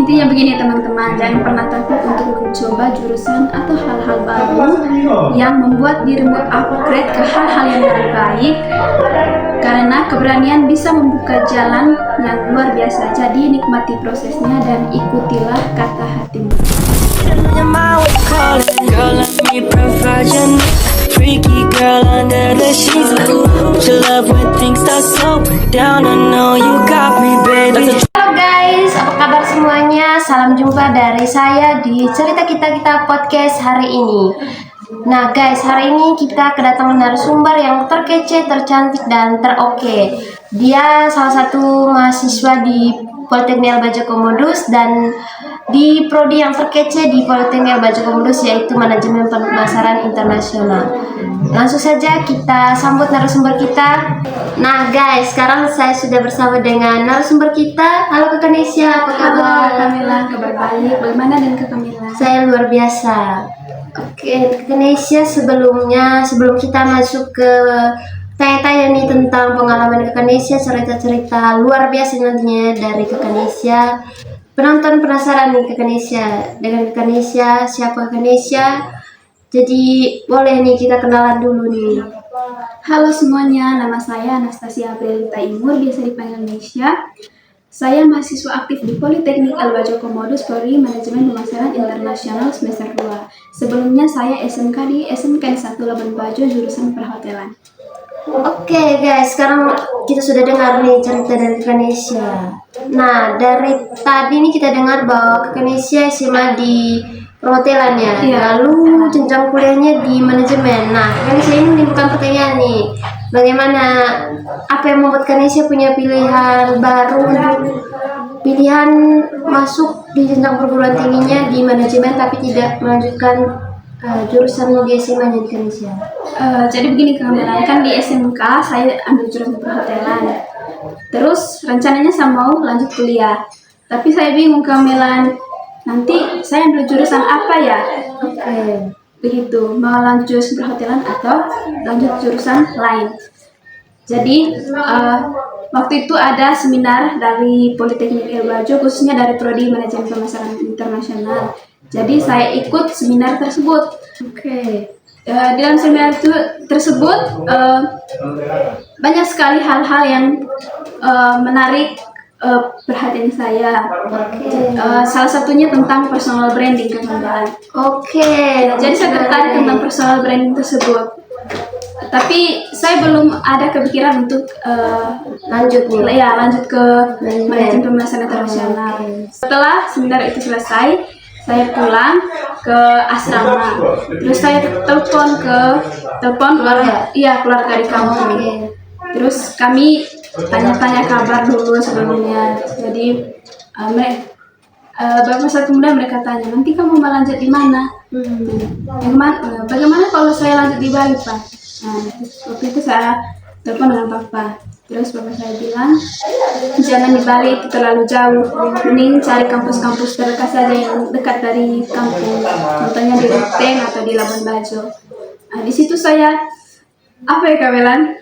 Intinya begini teman-teman, jangan pernah takut untuk mencoba jurusan atau hal-hal baru yang membuat dirimu upgrade ke hal-hal yang lebih baik, karena keberanian bisa membuka jalan yang luar biasa. Jadi nikmati prosesnya dan ikutilah kata hatimu. Freaky girl under the sheets. But your love when things start slowing down. I know you got me, baby. Halo guys, apa kabar semuanya? Salam jumpa dari saya di Cerita Kita Podcast hari ini. Nah guys, hari ini kita kedatangan narasumber yang terkece, tercantik, dan teroke. Dia salah satu mahasiswa di Politeknik Al-Bajo Komodus dan di prodi yang terkece di Politeknik Al-Bajo Komodus, yaitu Manajemen Pemasaran Internasional. Langsung saja kita sambut narasumber kita. Nah guys, sekarang saya sudah bersama dengan narasumber kita. Halo Kak Kanesya, apa kabar? Halo Kamila, kabar baik. Bagaimana dengan Kak Kamila? Saya luar biasa. Oke, Kak Kanesya, sebelum kita masuk ke tanya-tanya nih tentang pengalaman Kak Kanesya, cerita-cerita luar biasa nantinya dari Kak Kanesya. Penonton penasaran nih Kak Kanesya, dengan Kak Kanesya, siapa Kak Kanesya? Jadi boleh nih kita kenalan dulu nih. Halo semuanya, nama saya Anastasia Aprelita Imur, biasa dipanggil Nesya. Saya mahasiswa aktif di Politeknik Al-Bajo Komodus, Prodi Manajemen Pemasaran Internasional semester 2. Sebelumnya saya SMK di SMK 1 Labuan Bajo, jurusan perhotelan. Oke guys, sekarang kita sudah dengar nih cerita dari Kak Kanesya. Nah, dari tadi nih kita dengar bahwa Kak Kanesya SMA di perhotelan ya. Iya. Lalu jenjang kuliahnya di manajemen. Nah, Kak Kanesya ini menimbulkan pertanyaan nih. Bagaimana, apa yang membuat Kak Kanesya punya pilihan baru untuk pilihan masuk di jenjang perguruan tingginya di manajemen tapi tidak melanjutkan jurusan di SMA-nya di Kak Kanesya? Jadi begini Kamila, kan di SMK saya ambil jurusan perhotelan. Terus rencananya saya mau lanjut kuliah. Tapi saya bingung Kamila, nanti saya ambil jurusan apa ya? Begitu, mau lanjut jurusan perhotelan atau lanjut jurusan lain. Jadi waktu itu ada seminar dari Politeknik Al-Bajo, khususnya dari Prodi Manajemen Pemasaran Internasional. Jadi saya ikut seminar tersebut. Di dalam seminar tersebut banyak sekali hal-hal yang menarik perhatian saya. Salah satunya tentang personal branding Kamila. Jadi saya tertarik tentang personal branding tersebut. Tapi saya belum ada kepikiran untuk lanjut ke manajemen pemasaran internasional. Setelah seminar itu selesai, saya pulang ke asrama. Terus saya telepon keluarga di kampung. Terus kami tanya-tanya kabar dulu sebelumnya. Jadi beberapa saat kemudian mereka tanya, nanti kamu mau lanjut di mana? Bagaimana kalau saya lanjut di Bali, Pak? Nah, waktu itu saya telepon dengan Papa. Terus Papa saya bilang, jangan di Bali, itu terlalu jauh. Mending cari kampus-kampus terdekat saja yang dekat dari kampung. Contohnya di Ruteng atau di Labuan Bajo. Nah, di situ saya Kamelan?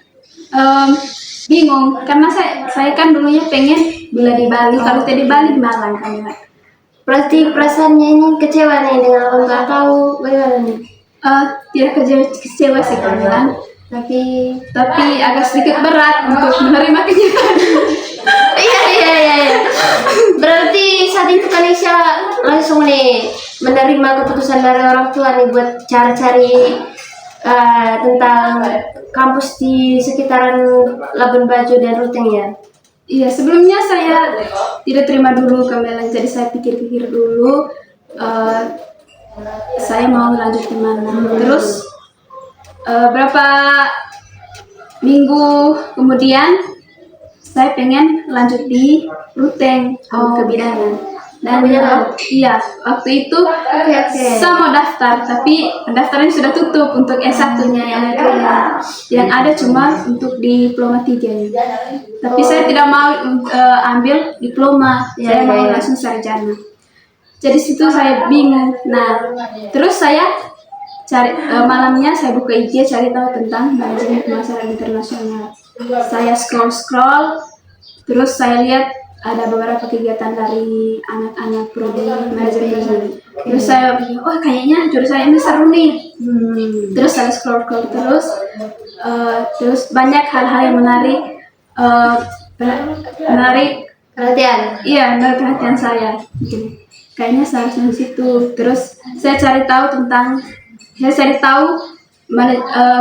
Bingung, karena saya kan dulunya pengen bila di Bali, kalau tidak di Bali di Malang Kamelan. Berarti perasaannya ini kecewa nih dengan orang tua atau bagaimana nih? Tidak kecewa sih Kamelan. Tapi agak sedikit berat untuk menerima kenyataan. Iya. Berarti saat itu Kanesya langsung nih menerima keputusan dari orang tua nih buat cari-cari tentang kampus di sekitaran Labuan Bajo dan Ruteng ya. Iya, sebelumnya saya tidak terima dulu Kamila, jadi saya pikir-pikir dulu saya mau lanjut di mana. Terus berapa minggu kemudian saya pengen lanjut di Ruteng kebidanan. Dan waktu itu saya mau daftar, tapi pendaftarannya sudah tutup untuk S1-nya yang ada cuma untuk diploma 3-nya. Tapi saya tidak mau ambil diploma, saya mau langsung sarjana. Jadi situ saya bingung. Nah, terus saya cari malamnya saya buka IG cari tahu tentang manajemen pemasaran internasional. Saya scroll, terus saya lihat ada beberapa kegiatan dari anak-anak prodi manajemen. Terus saya pikir, oh kayaknya jurusan ini seru nih. Terus saya scroll terus, terus banyak hal-hal yang menarik, menarik Perhatian. iya menarik perhatian saya. Gitu. Kayaknya seharusnya di situ. Terus saya cari tahu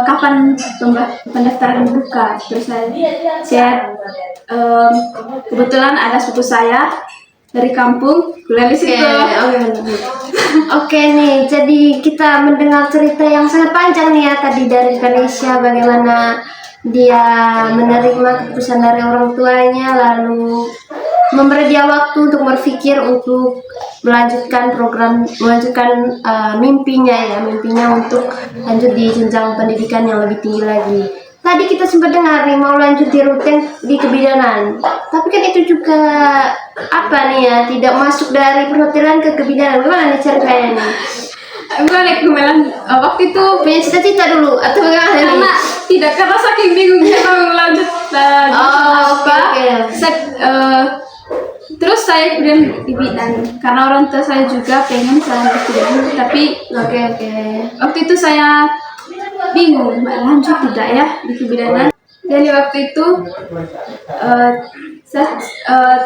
kapan pendaftaran dibuka. Terus saya chat, kebetulan ada sepupu saya dari kampung kuliah di situ. Oke nih, jadi kita mendengar cerita yang sangat panjang nih ya tadi dari Ganesha, bagaimana dia menerima keputusan dari orang tuanya, lalu memberi dia waktu untuk berpikir untuk melanjutkan mimpinya untuk lanjut di jenjang pendidikan yang lebih tinggi lagi. Tadi kita sempat dengar nih mau lanjut di ruten di kebidanan, tapi kan itu juga apa nih ya, tidak masuk dari perhotelan ke kebidanan. Gimana nih ceritanya nih? Gimana kemelan waktu itu Punya cita-cita dulu atau bagaimana nih? karena tidak karena saking bingungnya mau lanjut Oke. terus saya kemudian di bidan karena orang tua saya juga pengen saya di bidan, tapi Oke. waktu itu saya bingung lanjut tidak ya di kebidanan. Jadi waktu itu saya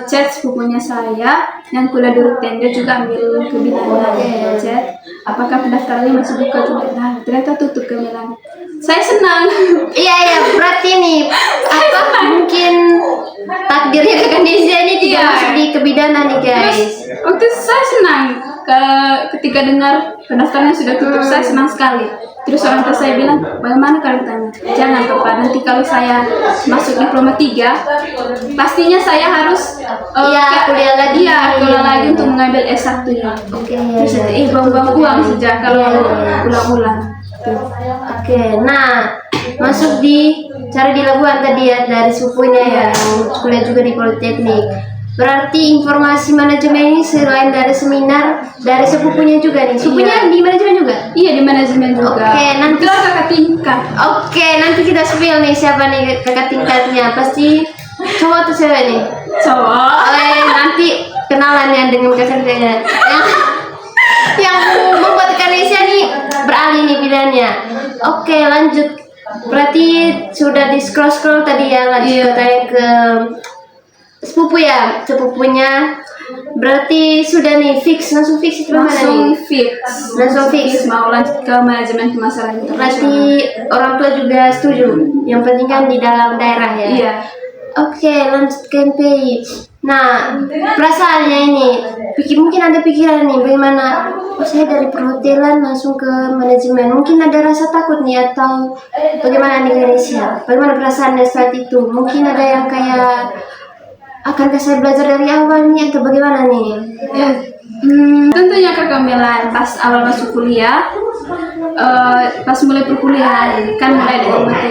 chat sepupunya saya yang kuliah di Ruten, dia juga ambil kebidanan. Chat apakah pendaftarannya masih buka tidak? Nah, ternyata tutup kebidanan. Saya senang. Iya, berarti nih mungkin takdirnya Ganesha ini tidak Iya. masuk di kebidanan nih guys. Terus waktu itu saya senang ketika dengar pendaftarannya sudah tutup, saya senang sekali. Terus orang tua saya bilang, bagaimana kalau tanya? Jangan Papa, nanti kalau saya masuk diploma 3, pastinya saya harus Kuliah lagi. Iya, kuliah lagi untuk mengambil S1 ya. Oke. Terus buang-buang uang saja kalau ulang-ulang. Oke, nah masuk cari di Labuan tadi ya dari sepupunya ya yang kuliah juga di Politeknik. Berarti informasi manajemen ini selain dari seminar dari sepupunya juga nih. Sepupunya di manajemen juga. Iya, di manajemen juga. Oke, nanti Kebetulan kakak tingkat. Oke, nanti kita spill nih siapa nih kakak tingkatnya. Pasti cowok atau cewek nih? Cowok. Nanti kenalan ya dengan kakak tingkatnya. Yang membuat Ganesha nih beralih nih pilihannya. Oke, lanjut. Berarti sudah di scroll tadi ya, lanjut ke sepupunya. Berarti sudah nih langsung fix itu mana nih? Langsung fix. Mau lanjut ke manajemen pemasaran internasional. Berarti orang tua juga setuju. Yang penting kan di dalam daerah ya. Iya. Oke, lanjut ke MPI. Nah, perasaannya ini, mungkin ada pikiran nih, bagaimana? Oh, saya dari perhotelan langsung ke manajemen. Mungkin ada rasa takut nih atau bagaimana nih Ganesha? Bagaimana perasaannya saat itu? Mungkin ada yang kayak akankah saya belajar dari awal nih atau bagaimana nih? Ya, tentunya kegembiraan pas awal masuk kuliah, pas mulai perkuliahan kan mulai dari materi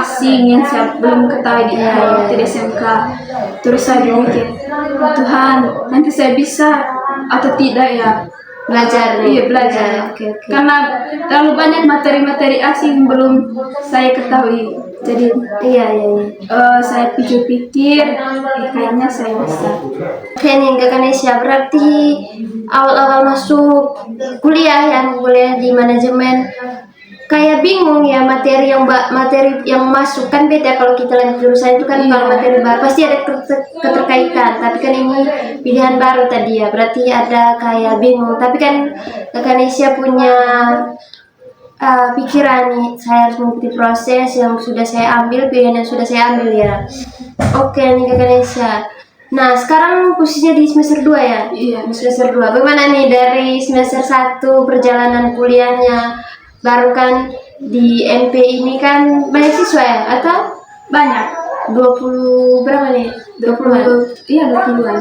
asing yang saya belum ketahui di SMK. Terus saya berpikir, Tuhan, nanti saya bisa atau tidak ya Belajar nih. Iya, belajar. Oke. Karena terlalu banyak materi-materi asing belum saya ketahui. Jadi Iya. saya pikir-pikir, kayaknya saya bisa. Oke nih Kak Ganesha, berarti awal-awal masuk kuliah di manajemen kayak bingung ya materi yang masuk kan beda kalau kita lanjut jurusan itu kan kalau materi baru pasti ada keterkaitan, tapi kan ini pilihan baru tadi ya, berarti ada kayak bingung. Tapi kan Kak Ganesha punya pikiran nih, saya harus mengikuti proses yang sudah saya ambil, pilihan yang sudah saya ambil ya. Oke nih Kak Ganesha. Nah, sekarang posisinya di semester 2 ya? Iya. Semester 2. Bagaimana nih dari semester 1 perjalanan kuliahnya? Baru kan di MP ini kan banyak siswa ya? Atau? Banyak. 20 berapa nih? 20-an? Iya, 20-an.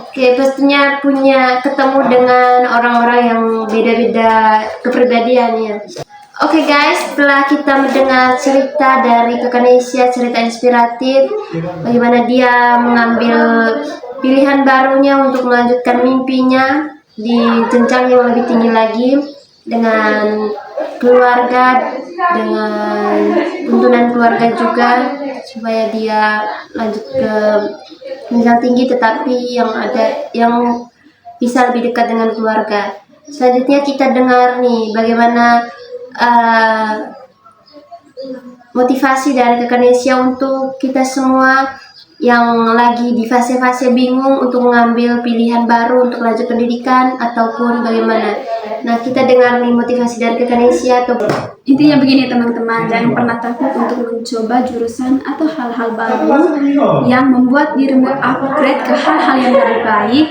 Oke, pastinya punya ketemu dengan orang-orang yang beda-beda kepribadiannya. Oke guys, setelah kita mendengar cerita dari Kak Ganesha, cerita inspiratif, bagaimana dia mengambil pilihan barunya untuk melanjutkan mimpinya di jenjang yang lebih tinggi lagi. dengan keluarga, dengan tuntunan keluarga juga supaya dia lanjut ke jenjang tinggi, tetapi yang bisa lebih dekat dengan keluarga. Selanjutnya kita dengar nih bagaimana motivasi dari Kakak Nesya untuk kita semua yang lagi di fase-fase bingung untuk mengambil pilihan baru untuk lanjut pendidikan ataupun bagaimana. Nah, kita dengar nih motivasi dari Kakak Nesya atau Intinya begini teman-teman, jangan pernah takut untuk mencoba jurusan atau hal-hal baru yang membuat dirimu upgrade ke hal-hal yang lebih baik,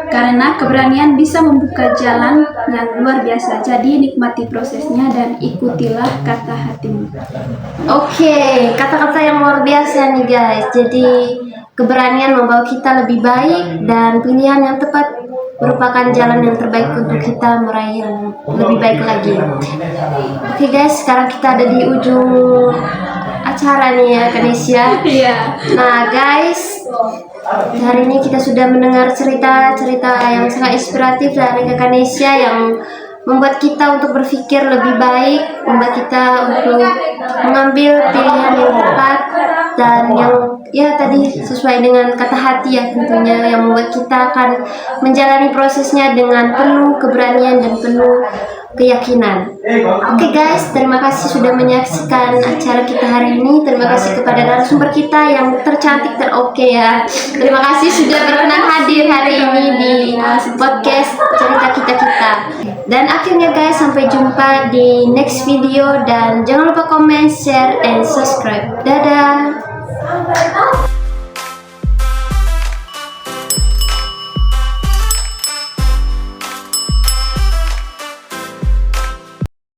karena keberanian bisa membuka jalan yang luar biasa. Jadi nikmati prosesnya dan ikutilah kata hatimu. Oke, kata-kata yang luar biasa nih guys. Jadi keberanian membawa kita lebih baik dan pilihan yang tepat merupakan jalan yang terbaik untuk kita meraih yang lebih baik lagi. Oke guys, sekarang kita ada di ujung acara nih ya Kak Nesya. Iya. Nah guys, hari ini kita sudah mendengar cerita-cerita yang sangat inspiratif dari Kakak Nesya yang membuat kita untuk berpikir lebih baik, membuat kita untuk mengambil pilihan yang tepat dan yang ya tadi sesuai dengan kata hati ya tentunya, yang membuat kita akan menjalani prosesnya dengan penuh keberanian dan penuh keyakinan. Oke guys, terima kasih sudah menyaksikan acara kita hari ini. Terima kasih kepada narasumber kita yang tercantik teroke ya. Terima kasih sudah berkenan hadir hari ini di podcast cerita kita. Dan akhirnya guys, sampai jumpa di next video dan jangan lupa comment, share, and subscribe. Dadah.